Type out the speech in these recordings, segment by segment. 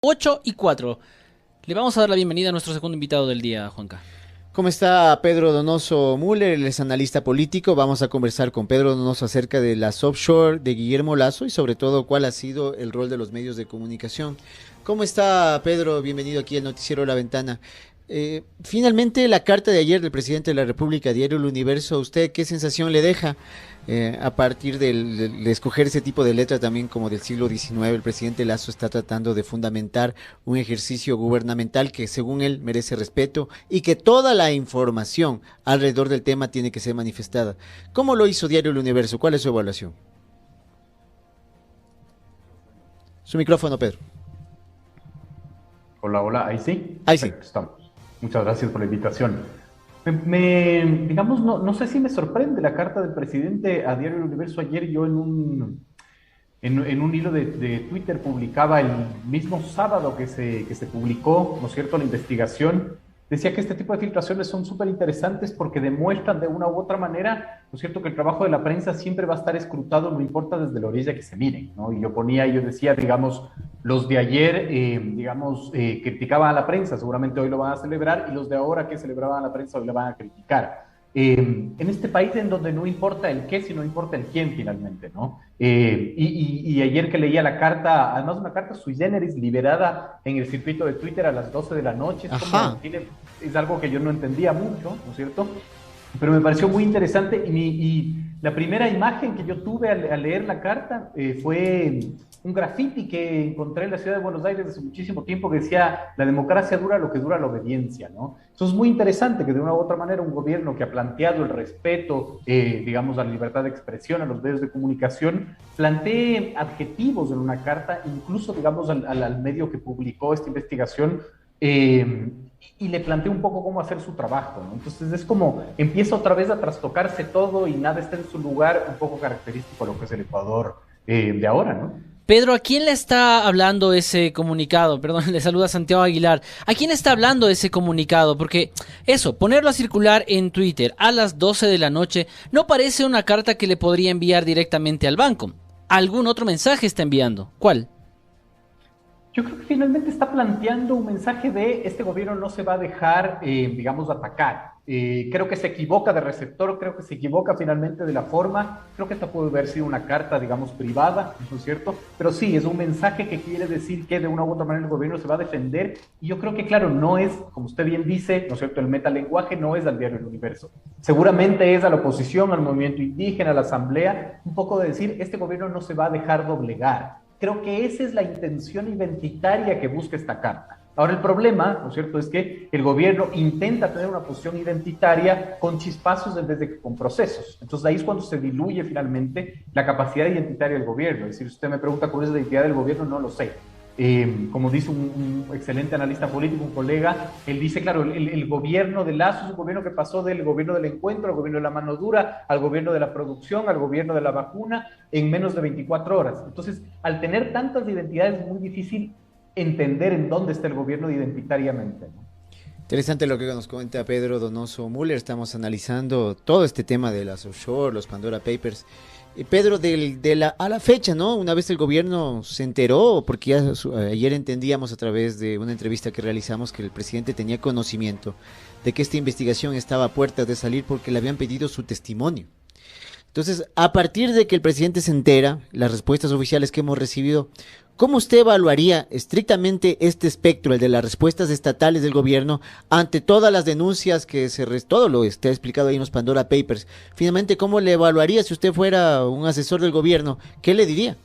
8:04. Le vamos a dar la bienvenida a nuestro segundo invitado del día, Juanca. ¿Cómo está Pedro Donoso Müller? Él es analista político. Vamos a conversar con Pedro Donoso acerca de las offshore de Guillermo Lasso y sobre todo cuál ha sido el rol de los medios de comunicación. ¿Cómo está Pedro? Bienvenido aquí al Noticiero La Ventana. Finalmente la carta de ayer del presidente de la República, Diario El Universo, ¿a usted qué sensación le deja a partir de escoger ese tipo de letra también como del siglo XIX? El presidente Lasso está tratando de fundamentar un ejercicio gubernamental que según él merece respeto y que toda la información alrededor del tema tiene que ser manifestada. ¿Cómo lo hizo Diario El Universo? ¿Cuál es su evaluación? Su micrófono, Pedro. Hola, hola, ahí sí. Ahí sí. Perfecto, estamos. Muchas gracias por la invitación. Digamos, no sé si me sorprende la carta del presidente a Diario El Universo. Ayer yo en un hilo de Twitter publicaba el mismo sábado que se publicó, ¿no es cierto?, la investigación. Decía que este tipo de filtraciones son súper interesantes porque demuestran de una u otra manera, ¿no es cierto?, que el trabajo de la prensa siempre va a estar escrutado, no importa desde la orilla que se miren, ¿no? Y yo decía, digamos, los de ayer, criticaban a la prensa, seguramente hoy lo van a celebrar, y los de ahora que celebraban a la prensa hoy la van a criticar. En este país en donde no importa el qué, sino importa el quién finalmente, ¿no? Y ayer que leía la carta, además una carta sui generis liberada en el circuito de Twitter a las 12 de la noche, es algo que yo no entendía mucho, ¿no es cierto? Pero me pareció muy interesante y la primera imagen que yo tuve al leer la carta fue un graffiti que encontré en la ciudad de Buenos Aires hace muchísimo tiempo que decía: la democracia dura lo que dura la obediencia, ¿no? Entonces es muy interesante que de una u otra manera un gobierno que ha planteado el respeto, digamos, a la libertad de expresión, a los medios de comunicación, plantee adjetivos en una carta, incluso, digamos, al medio que publicó esta investigación, y le plantea un poco cómo hacer su trabajo, ¿no? Entonces es como empieza otra vez a trastocarse todo y nada está en su lugar, un poco característico de lo que es el Ecuador de ahora, ¿no? Pedro, ¿a quién le está hablando ese comunicado? Perdón, le saluda Santiago Aguilar. ¿A quién está hablando ese comunicado? Porque eso, ponerlo a circular en Twitter a las 12 de la noche no parece una carta que le podría enviar directamente al banco. ¿Algún otro mensaje está enviando? ¿Cuál? Yo creo que finalmente está planteando un mensaje de este gobierno no se va a dejar, digamos, atacar. Creo que se equivoca de receptor, creo que se equivoca finalmente de la forma. Creo que esta puede haber sido una carta, digamos, privada, ¿no es cierto? Pero sí, es un mensaje que quiere decir que de una u otra manera el gobierno se va a defender. Y yo creo que, claro, no es, como usted bien dice, ¿no es cierto?, el metalenguaje no es al Diario El Universo. Seguramente es a la oposición, al movimiento indígena, a la asamblea, un poco de decir, este gobierno no se va a dejar doblegar. Creo que esa es la intención identitaria que busca esta carta. Ahora el problema, ¿no es cierto?, es que el gobierno intenta tener una posición identitaria con chispazos en vez de que con procesos. Entonces ahí es cuando se diluye finalmente la capacidad identitaria del gobierno. Es decir, si usted me pregunta cuál es la identidad del gobierno, no lo sé. Como dice un excelente analista político, un colega, él dice, claro, el gobierno de Lasso es un gobierno que pasó del gobierno del encuentro, al gobierno de la mano dura, al gobierno de la producción, al gobierno de la vacuna, en menos de 24 horas. Entonces, al tener tantas identidades, es muy difícil entender en dónde está el gobierno identitariamente, ¿no? Interesante lo que nos comenta Pedro Donoso Müller. Estamos analizando todo este tema de las offshore, los Pandora Papers. Pedro, a la fecha, ¿no? Una vez el gobierno se enteró, porque ayer entendíamos a través de una entrevista que realizamos que el presidente tenía conocimiento de que esta investigación estaba a puertas de salir porque le habían pedido su testimonio. Entonces, a partir de que el presidente se entera, las respuestas oficiales que hemos recibido, ¿cómo usted evaluaría estrictamente este espectro, el de las respuestas estatales del gobierno, ante todas las denuncias todo lo está explicado ahí en los Pandora Papers? Finalmente, ¿cómo le evaluaría si usted fuera un asesor del gobierno? ¿Qué le diría?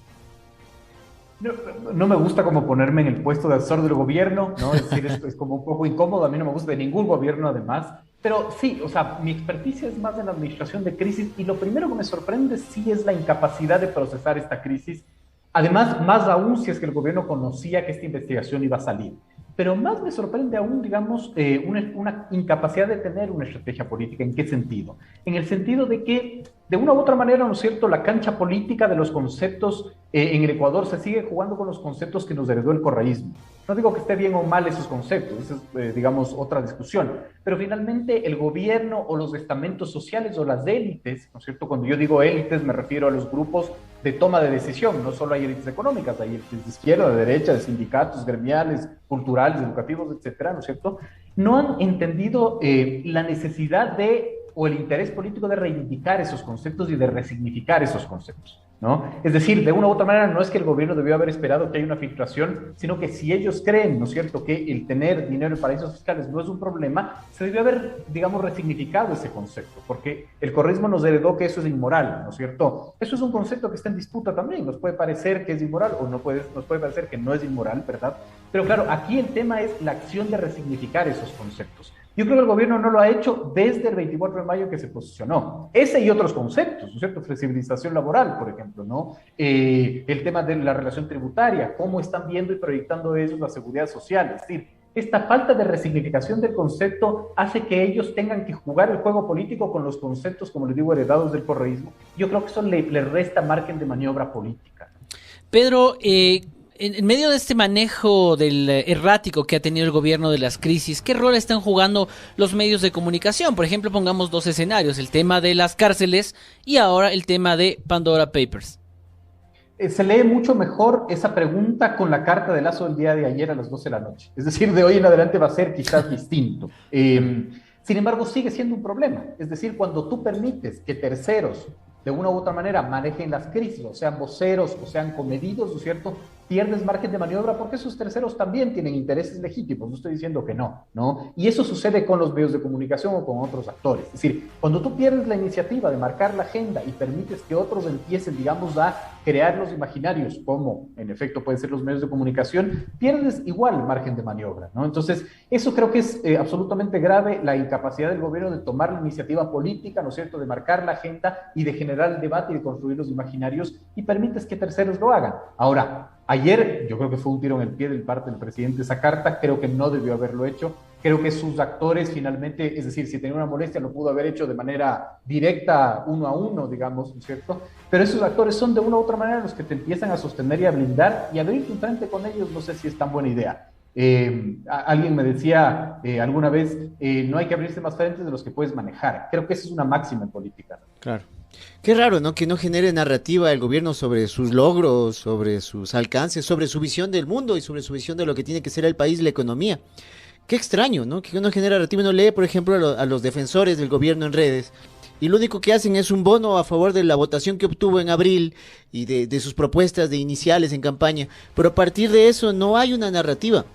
No me gusta como ponerme en el puesto de asesor del gobierno, ¿no? Es decir, es como un poco incómodo, a mí no me gusta de ningún gobierno además, pero sí, o sea, mi experticia es más en la administración de crisis y lo primero que me sorprende sí es la incapacidad de procesar esta crisis. Además, más aún si es que el gobierno conocía que esta investigación iba a salir. Pero más me sorprende aún, digamos, una incapacidad de tener una estrategia política. ¿En qué sentido? En el sentido de que, de una u otra manera, ¿no es cierto?, la cancha política de los conceptos en el Ecuador se sigue jugando con los conceptos que nos heredó el correísmo. No digo que esté bien o mal esos conceptos, esa es, digamos, otra discusión. Pero finalmente el gobierno o los estamentos sociales o las élites, ¿no es cierto? Cuando yo digo élites me refiero a los grupos de toma de decisión. No solo hay élites económicas, hay élites de izquierda, de derecha, de sindicatos, gremiales, culturales, educativos, etcétera, ¿no es cierto? No han entendido la necesidad de, o el interés político de reivindicar esos conceptos y de resignificar esos conceptos, ¿no? Es decir, de una u otra manera, no es que el gobierno debió haber esperado que haya una filtración, sino que si ellos creen, ¿no es cierto?, que el tener dinero en paraísos fiscales no es un problema, se debió haber, digamos, resignificado ese concepto, porque el correísmo nos heredó que eso es inmoral, ¿no es cierto? Eso es un concepto que está en disputa también, nos puede parecer que es inmoral o nos puede parecer que no es inmoral, ¿verdad? Pero claro, aquí el tema es la acción de resignificar esos conceptos. Yo creo que el gobierno no lo ha hecho desde el 24 de mayo que se posicionó. Ese y otros conceptos, ¿no es cierto? Flexibilización laboral, por ejemplo, ¿no? El tema de la relación tributaria, cómo están viendo y proyectando ellos la seguridad social. Es decir, esta falta de resignificación del concepto hace que ellos tengan que jugar el juego político con los conceptos, como les digo, heredados del correísmo. Yo creo que eso le resta margen de maniobra política. Pedro, en medio de este manejo del errático que ha tenido el gobierno de las crisis, ¿qué rol están jugando los medios de comunicación? Por ejemplo, pongamos dos escenarios, el tema de las cárceles y ahora el tema de Pandora Papers. Se lee mucho mejor esa pregunta con la carta de Lazo del día de ayer a las 12 de la noche. Es decir, de hoy en adelante va a ser quizás distinto. Sin embargo, sigue siendo un problema. Es decir, cuando tú permites que terceros de una u otra manera manejen las crisis, o sean voceros, o sean comedidos, ¿no es cierto?, pierdes margen de maniobra porque esos terceros también tienen intereses legítimos, no estoy diciendo que no, ¿no? Y eso sucede con los medios de comunicación o con otros actores. Es decir, cuando tú pierdes la iniciativa de marcar la agenda y permites que otros empiecen, digamos, a crear los imaginarios, como en efecto pueden ser los medios de comunicación, pierdes igual margen de maniobra, ¿no? Entonces, eso creo que es absolutamente grave, la incapacidad del gobierno de tomar la iniciativa política, ¿no es cierto?, de marcar la agenda y de generar el debate y de construir los imaginarios y permites que terceros lo hagan. Ahora, ayer yo creo que fue un tiro en el pie del parte del presidente esa carta, creo que no debió haberlo hecho, creo que sus actores finalmente, es decir, si tenía una molestia lo pudo haber hecho de manera directa, uno a uno, digamos, ¿no es cierto? Pero esos actores son de una u otra manera los que te empiezan a sostener y a blindar y abrirte un frente con ellos, no sé si es tan buena idea. Alguien me decía alguna vez, no hay que abrirse más frentes de los que puedes manejar. Creo que esa es una máxima en política. Claro. Qué raro, ¿no? Que no genere narrativa el gobierno sobre sus logros, sobre sus alcances, sobre su visión del mundo y sobre su visión de lo que tiene que ser el país y la economía. Qué extraño, ¿no? Que uno genera narrativa y no lee, por ejemplo, a los defensores del gobierno en redes. Y lo único que hacen es un bono a favor de la votación que obtuvo en abril y de sus propuestas de iniciales en campaña. Pero a partir de eso no hay una narrativa.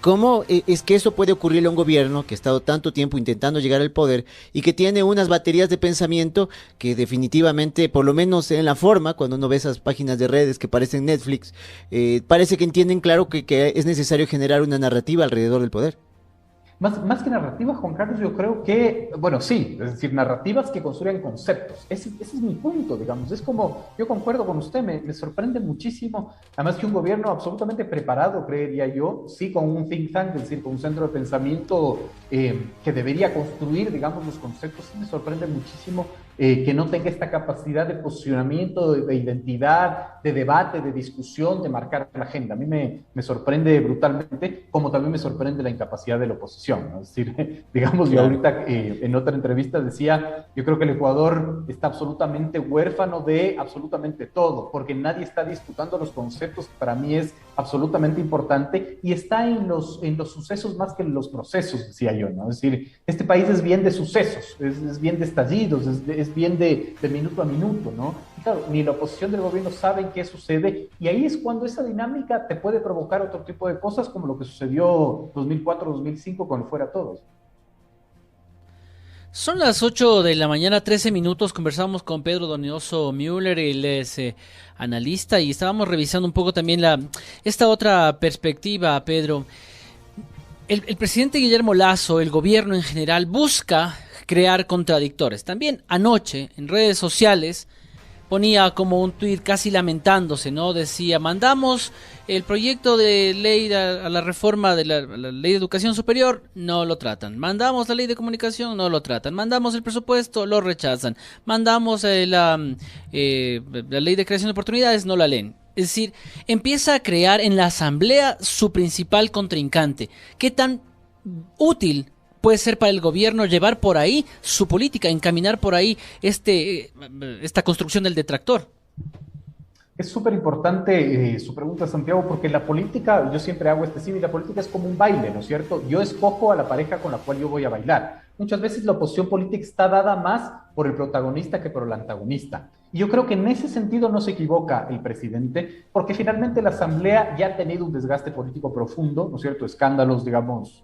¿Cómo es que eso puede ocurrirle a un gobierno que ha estado tanto tiempo intentando llegar al poder y que tiene unas baterías de pensamiento que definitivamente, por lo menos en la forma, cuando uno ve esas páginas de redes que parecen Netflix, parece que entienden claro que es necesario generar una narrativa alrededor del poder? Más que narrativas, Juan Carlos, yo creo que, bueno, sí, es decir, narrativas que construyan conceptos. Ese es mi punto, digamos. Es como, yo concuerdo con usted, me sorprende muchísimo, además que un gobierno absolutamente preparado, creería yo, sí, con un think tank, es decir, con un centro de pensamiento que debería construir, digamos, los conceptos, sí me sorprende muchísimo que no tenga esta capacidad de posicionamiento, de identidad, de debate, de discusión, de marcar la agenda. A mí me sorprende brutalmente, como también me sorprende la incapacidad de la oposición, ¿no? Es decir, digamos, yo ahorita en otra entrevista decía, yo creo que el Ecuador está absolutamente huérfano de absolutamente todo, porque nadie está disputando los conceptos, que para mí es absolutamente importante, y está en los sucesos más que en los procesos, decía yo, ¿no? Es decir, este país es bien de sucesos, es bien de estallidos, es bien de minuto a minuto, ¿no? Y claro, ni la oposición del gobierno saben qué sucede, y ahí es cuando esa dinámica te puede provocar otro tipo de cosas, como lo que sucedió 2004-2005 con el Fuera Todos. Son las 8 de la mañana, 13 minutos, conversamos con Pedro Donoso Müller, él es analista, y estábamos revisando un poco también esta otra perspectiva, Pedro. El presidente Guillermo Lasso, el gobierno en general, busca crear contradictores. También anoche, en redes sociales, ponía como un tuit casi lamentándose, ¿no? Decía, mandamos el proyecto de ley a la reforma de la ley de educación superior, no lo tratan. Mandamos la ley de comunicación, no lo tratan. Mandamos el presupuesto, lo rechazan. Mandamos la ley de creación de oportunidades, no la leen. Es decir, empieza a crear en la asamblea su principal contrincante. ¿Qué tan útil puede ser para el gobierno llevar por ahí su política, encaminar por ahí esta construcción del detractor? Es súper importante su pregunta, Santiago, porque la política, yo siempre hago este símil, la política es como un baile, ¿no es cierto? Yo escojo a la pareja con la cual yo voy a bailar. Muchas veces la oposición política está dada más por el protagonista que por el antagonista. Y yo creo que en ese sentido no se equivoca el presidente, porque finalmente la Asamblea ya ha tenido un desgaste político profundo, ¿no es cierto? Escándalos, digamos,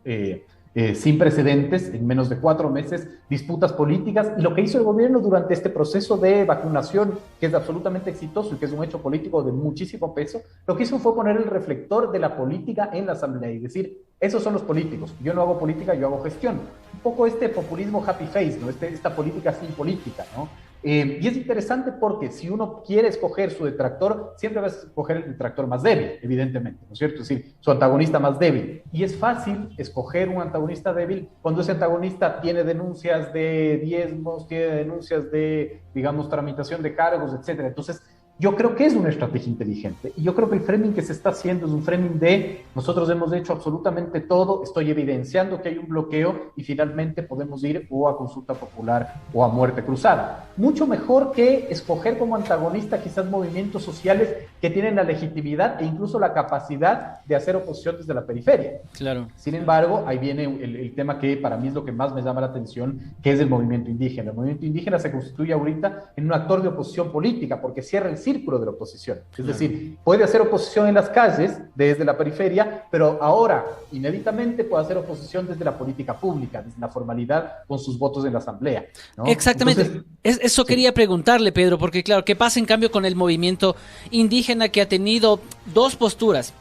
sin precedentes en menos de 4 meses, disputas políticas, y lo que hizo el gobierno durante este proceso de vacunación, que es absolutamente exitoso y que es un hecho político de muchísimo peso, lo que hizo fue poner el reflector de la política en la Asamblea y decir, esos son los políticos, yo no hago política, yo hago gestión. Un poco este populismo happy face, ¿no? Esta política sin política, ¿no? Y es interesante porque si uno quiere escoger su detractor, siempre va a escoger el detractor más débil, evidentemente, ¿no es cierto? Es decir, su antagonista más débil. Y es fácil escoger un antagonista débil cuando ese antagonista tiene denuncias de diezmos, tiene denuncias de, digamos, tramitación de cargos, etcétera. Entonces, yo creo que es una estrategia inteligente y yo creo que el framing que se está haciendo es un framing de nosotros hemos hecho absolutamente todo, estoy evidenciando que hay un bloqueo y finalmente podemos ir o a consulta popular o a muerte cruzada. Mucho mejor que escoger como antagonista quizás movimientos sociales que tienen la legitimidad e incluso la capacidad de hacer oposición desde la periferia. Claro. Sin embargo, ahí viene el tema que para mí es lo que más me llama la atención, que es el movimiento indígena. El movimiento indígena se constituye ahorita en un actor de oposición política porque cierra el círculo de la oposición. Es decir, puede hacer oposición en las calles desde la periferia, pero ahora, inéditamente, puede hacer oposición desde la política pública, desde la formalidad, con sus votos en la asamblea, ¿no? Exactamente. Entonces, eso quería preguntarle, Pedro, porque claro, ¿qué pasa en cambio con el movimiento indígena que ha tenido dos posturas?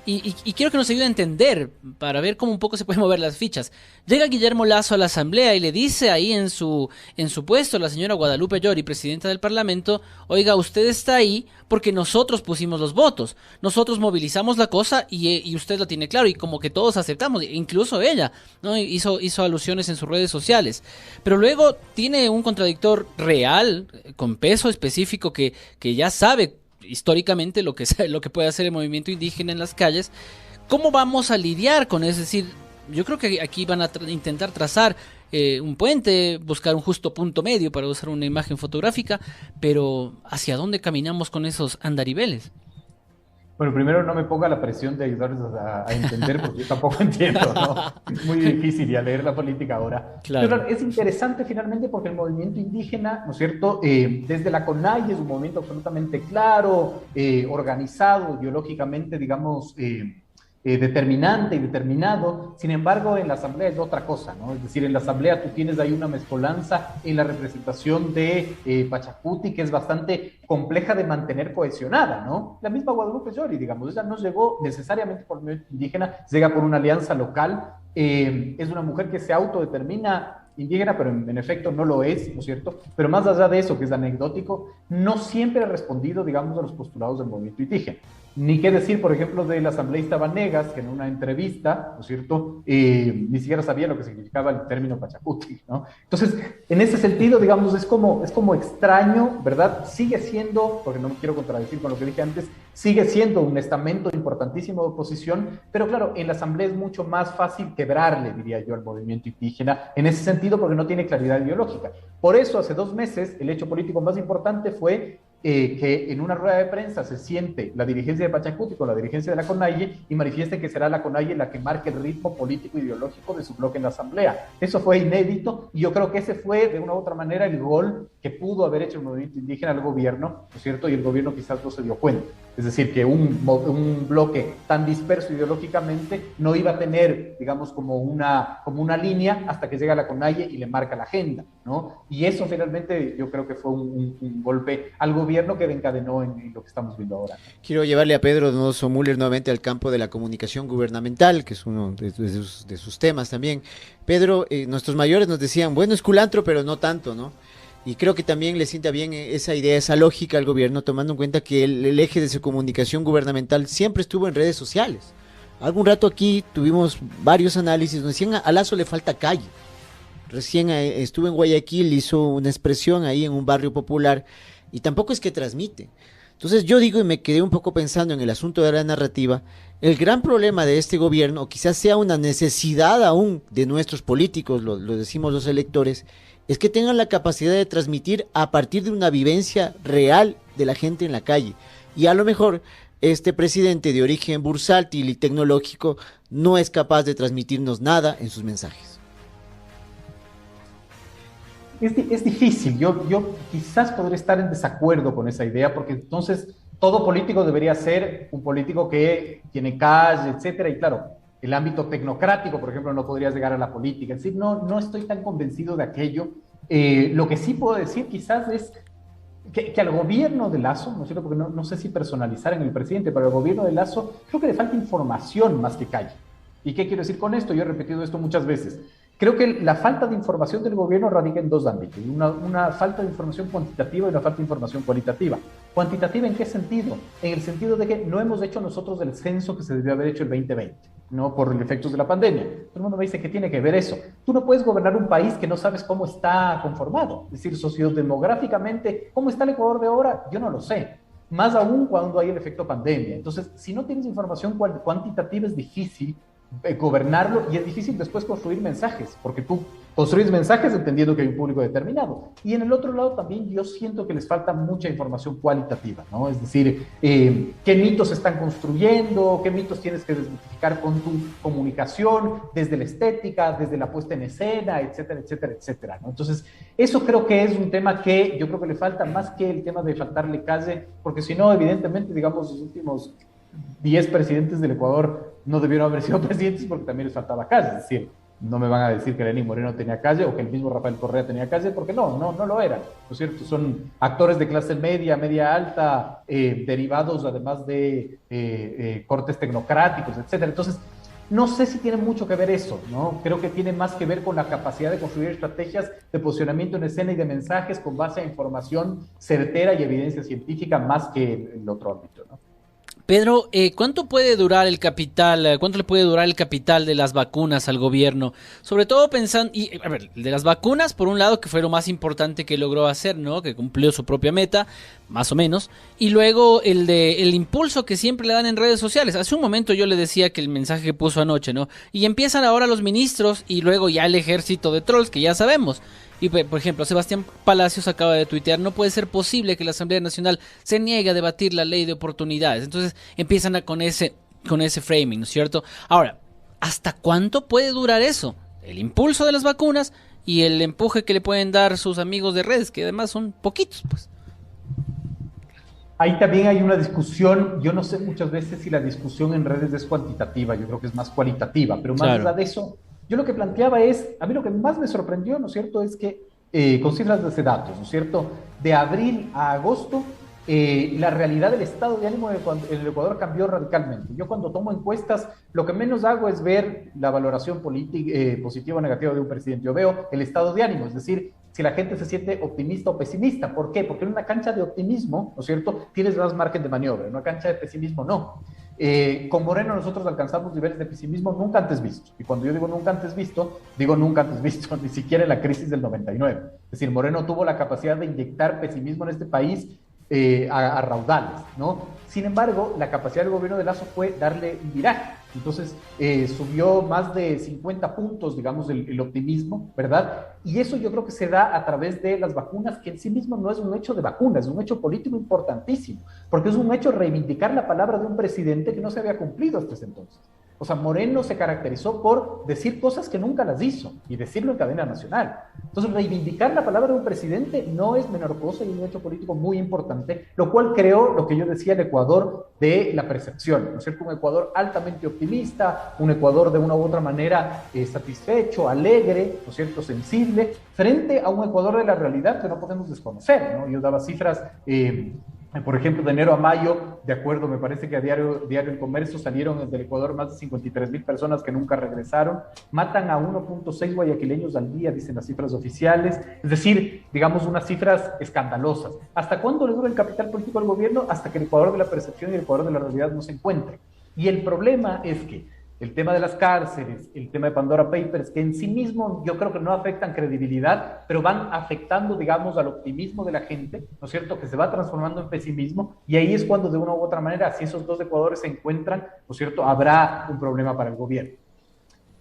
Y quiero que nos ayude a entender, para ver cómo un poco se pueden mover las fichas. Llega Guillermo Lasso a la asamblea y le dice ahí en su puesto, la señora Guadalupe Llori, presidenta del Parlamento, oiga, usted está ahí porque nosotros pusimos los votos, nosotros movilizamos la cosa y usted lo tiene claro, y como que todos aceptamos, incluso ella, ¿no? Hizo alusiones en sus redes sociales. Pero luego tiene un contradictor real, con peso específico, que ya sabe históricamente lo que puede hacer el movimiento indígena en las calles. ¿Cómo vamos a lidiar con eso? Es decir, yo creo que aquí van a intentar trazar un puente, buscar un justo punto medio para usar una imagen fotográfica, pero ¿hacia dónde caminamos con esos andariveles? Bueno, primero no me ponga la presión de ayudarles a entender, porque yo tampoco entiendo, ¿no? Es muy difícil ya leer la política ahora. Claro. Pero es interesante finalmente porque el movimiento indígena, ¿no es cierto? Desde la CONAIE es un movimiento absolutamente claro, organizado, ideológicamente, digamos, determinante y determinado. Sin embargo, en la asamblea es otra cosa, ¿no? Es decir, en la asamblea tú tienes ahí una mezcolanza en la representación de Pachacuti que es bastante compleja de mantener cohesionada, ¿no? La misma Guadalupe Llori, digamos, ella no llegó necesariamente por el movimiento indígena, llega por una alianza local, es una mujer que se autodetermina indígena, pero en efecto no lo es, ¿no es cierto? Pero más allá de eso, que es anecdótico, no siempre ha respondido, digamos, a los postulados del movimiento indígena. Ni qué decir, por ejemplo, del asambleísta Vanegas, que en una entrevista, ¿no es cierto?, ni siquiera sabía lo que significaba el término Pachacuti, ¿no? Entonces, en ese sentido, digamos, es como extraño, ¿verdad? Sigue siendo, porque no me quiero contradecir con lo que dije antes, sigue siendo un estamento importantísimo de oposición, pero claro, en la asamblea es mucho más fácil quebrarle, diría yo, al movimiento indígena, en ese sentido, porque no tiene claridad ideológica. Por eso, hace 2 meses, el hecho político más importante fue que en una rueda de prensa se siente la dirigencia de Pachacuti con la dirigencia de la CONAIE y manifieste que será la CONAIE la que marque el ritmo político e ideológico de su bloque en la asamblea. Eso fue inédito y yo creo que ese fue de una u otra manera el gol que pudo haber hecho el movimiento indígena al gobierno, ¿no es cierto? Y el gobierno quizás no se dio cuenta. Es decir, que un bloque tan disperso ideológicamente no iba a tener, digamos, como una línea hasta que llega la CONAIE y le marca la agenda, ¿no? Y eso finalmente yo creo que fue un golpe al gobierno que encadenó en lo que estamos viendo ahora. Quiero llevarle a Pedro Donoso Müller nuevamente al campo de la comunicación gubernamental, que es uno de sus temas también. Pedro, nuestros mayores nos decían, bueno, es culantro, pero no tanto, ¿no? Y creo que también le sienta bien esa idea, esa lógica al gobierno, tomando en cuenta que el eje de su comunicación gubernamental siempre estuvo en redes sociales. Algún rato aquí tuvimos varios análisis, nos decían a Lasso le falta calle. Recién estuve en Guayaquil, hizo una expresión ahí en un barrio popular y tampoco es que transmite. Entonces yo digo y me quedé un poco pensando en el asunto de la narrativa, el gran problema de este gobierno, o quizás sea una necesidad aún de nuestros políticos, lo decimos los electores, es que tengan la capacidad de transmitir a partir de una vivencia real de la gente en la calle. Y a lo mejor este presidente de origen bursátil y tecnológico no es capaz de transmitirnos nada en sus mensajes. Es difícil, yo quizás podría estar en desacuerdo con esa idea, porque entonces todo político debería ser un político que tiene calle, etcétera, y claro, el ámbito tecnocrático, por ejemplo, no podría llegar a la política. Es decir, no estoy tan convencido de aquello. Lo que sí puedo decir quizás es que al gobierno de Lasso, ¿no es cierto? Porque no sé si personalizar en el presidente, pero al gobierno de Lasso creo que le falta información más que calle. ¿Y qué quiero decir con esto? Yo he repetido esto muchas veces. Creo que la falta de información del gobierno radica en dos ámbitos. Una falta de información cuantitativa y una falta de información cualitativa. ¿Cuantitativa en qué sentido? En el sentido de que no hemos hecho nosotros el censo que se debió haber hecho el 2020, ¿no? Por los efectos de la pandemia. Todo el mundo me dice que tiene que ver eso. Tú no puedes gobernar un país que no sabes cómo está conformado. Es decir, sociodemográficamente, ¿cómo está el Ecuador de ahora? Yo no lo sé. Más aún cuando hay el efecto pandemia. Entonces, si no tienes información cuantitativa es difícil gobernarlo, y es difícil después construir mensajes, porque tú construyes mensajes entendiendo que hay un público determinado. Y en el otro lado también yo siento que les falta mucha información cualitativa, ¿no? Es decir, qué mitos se están construyendo, qué mitos tienes que desmitificar con tu comunicación, desde la estética, desde la puesta en escena, etcétera, etcétera, etcétera, ¿no? Entonces, eso creo que es un tema que yo creo que le falta más que el tema de faltarle calle, porque si no, evidentemente, digamos, los últimos 10 presidentes del Ecuador no debieron haber sido presidentes porque también les faltaba calle. Es decir, no me van a decir que Lenín Moreno tenía calle o que el mismo Rafael Correa tenía calle, porque no lo eran, ¿no es cierto? Son actores de clase media, media alta, derivados además de cortes tecnocráticos, etcétera. Entonces, no sé si tiene mucho que ver eso, ¿no? Creo que tiene más que ver con la capacidad de construir estrategias de posicionamiento en escena y de mensajes con base a información certera y evidencia científica más que el otro ámbito, ¿no? Pedro, ¿cuánto puede durar el capital? ¿Cuánto le puede durar el capital de las vacunas al gobierno? Sobre todo pensando, y a ver, de las vacunas, por un lado, que fue lo más importante que logró hacer, ¿no? Que cumplió su propia meta, más o menos. Y luego el impulso que siempre le dan en redes sociales. Hace un momento yo le decía que el mensaje que puso anoche, ¿no? Y empiezan ahora los ministros y luego ya el ejército de trolls, que ya sabemos. Y por ejemplo, Sebastián Palacios acaba de tuitear: no puede ser posible que la Asamblea Nacional se niegue a debatir la ley de oportunidades. Entonces empiezan con ese framing, ¿no es cierto? Ahora, ¿hasta cuánto puede durar eso? El impulso de las vacunas y el empuje que le pueden dar sus amigos de redes, que además son poquitos, pues. Ahí también hay una discusión. Yo no sé muchas veces si la discusión en redes es cuantitativa, yo creo que es más cualitativa, pero más allá de eso, yo lo que planteaba es, a mí lo que más me sorprendió, ¿no es cierto?, es que, con cifras de ese datos, ¿no es cierto?, de abril a agosto, la realidad del estado de ánimo en el Ecuador cambió radicalmente. Yo cuando tomo encuestas, lo que menos hago es ver la valoración positiva o negativa de un presidente. Yo veo el estado de ánimo, es decir, si la gente se siente optimista o pesimista. ¿Por qué? Porque en una cancha de optimismo, ¿no es cierto?, tienes más margen de maniobra. En una cancha de pesimismo, no. Con Moreno nosotros alcanzamos niveles de pesimismo nunca antes vistos. Y cuando yo digo nunca antes visto, ni siquiera en la crisis del 99. Es decir, Moreno tuvo la capacidad de inyectar pesimismo en este país a raudales, ¿no? Sin embargo, la capacidad del gobierno de Lasso fue darle un viraje. Entonces, subió más de 50 puntos, digamos, el optimismo, ¿verdad? Y eso yo creo que se da a través de las vacunas, que en sí mismo no es un hecho de vacunas, es un hecho político importantísimo, porque es un hecho reivindicar la palabra de un presidente que no se había cumplido hasta ese entonces. O sea, Moreno se caracterizó por decir cosas que nunca las hizo y decirlo en cadena nacional. Entonces, reivindicar la palabra de un presidente no es menor cosa y es un hecho político muy importante, lo cual creó lo que yo decía, el Ecuador de la percepción, ¿no es cierto? Un Ecuador altamente optimista, un Ecuador de una u otra manera satisfecho, alegre, ¿no es cierto?, sensible, frente a un Ecuador de la realidad que no podemos desconocer, ¿no? Yo daba cifras, por ejemplo, de enero a mayo, de acuerdo, me parece que a diario El Comercio salieron del Ecuador más de 53,000 personas que nunca regresaron, matan a 1.6 guayaquileños al día, dicen las cifras oficiales, es decir, digamos unas cifras escandalosas. ¿Hasta cuándo le dura el capital político al gobierno? Hasta que el Ecuador de la percepción y el Ecuador de la realidad no se encuentren. Y el problema es que el tema de las cárceles, el tema de Pandora Papers, que en sí mismo yo creo que no afectan credibilidad, pero van afectando, digamos, al optimismo de la gente, ¿no es cierto?, que se va transformando en pesimismo, y ahí es cuando de una u otra manera, si esos dos Ecuadores se encuentran, ¿no es cierto?, habrá un problema para el gobierno.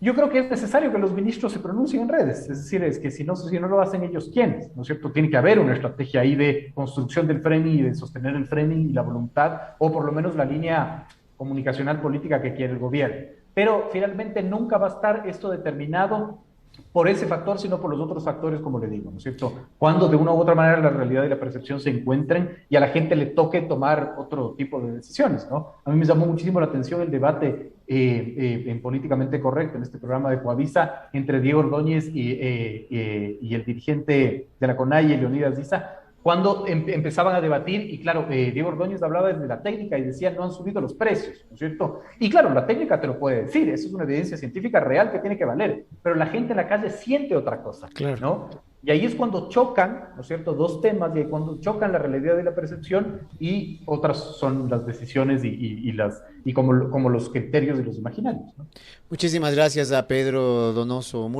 Yo creo que es necesario que los ministros se pronuncien en redes, es decir, es que si no lo hacen ellos, ¿quiénes? ¿No es cierto? Tiene que haber una estrategia ahí de construcción del framing y de sostener el framing y la voluntad, o por lo menos la línea comunicacional política que quiere el gobierno. Pero finalmente nunca va a estar esto determinado por ese factor, sino por los otros factores, como le digo, ¿no es cierto? Cuando de una u otra manera la realidad y la percepción se encuentren y a la gente le toque tomar otro tipo de decisiones, ¿no? A mí me llamó muchísimo la atención el debate en Políticamente Correcto, en este programa de Coavisa, entre Diego Ordóñez y el dirigente de la CONAIE, Leonidas Diza, cuando empezaban a debatir, y claro, Diego Ordóñez hablaba desde la técnica y decía, no han subido los precios, ¿no es cierto? Y claro, la técnica te lo puede decir, eso es una evidencia científica real que tiene que valer, pero la gente en la calle siente otra cosa, Claro. ¿no? Y ahí es cuando chocan, ¿no es cierto?, dos temas, y ahí cuando chocan la realidad y la percepción, y otras son las decisiones y como los criterios y los imaginarios, ¿no? Muchísimas gracias a Pedro Donoso Müller.